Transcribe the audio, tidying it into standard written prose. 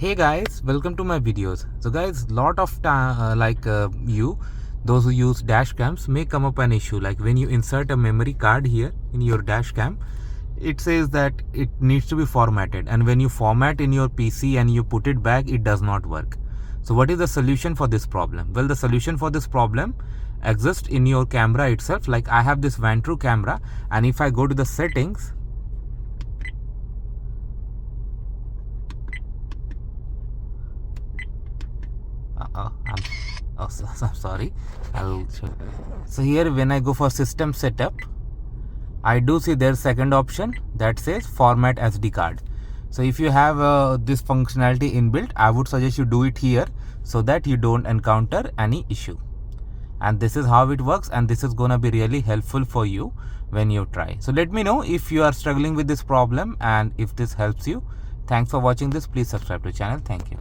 Hey guys, welcome to my videos. So guys, lot of those who use dash cams may come up an issue like when you insert a memory card here in your dash cam, it says that it needs to be formatted, and when you format in your PC and you put it back, it does not work. So what is the solution for this problem? Well, the solution for this problem exists in your camera itself. Like I have this Vantru camera, and if I go to the settings, I'm sorry, I'll show you. So here when I go for system setup, I do see there's second option that says format SD card. So if you have this functionality inbuilt, I would suggest you do it here so that you don't encounter any issue. And this is how it works, and this is gonna be really helpful for you when you try. So let me know if you are struggling with this problem, and if this helps you. Thanks for watching this. Please subscribe to the channel. Thank you.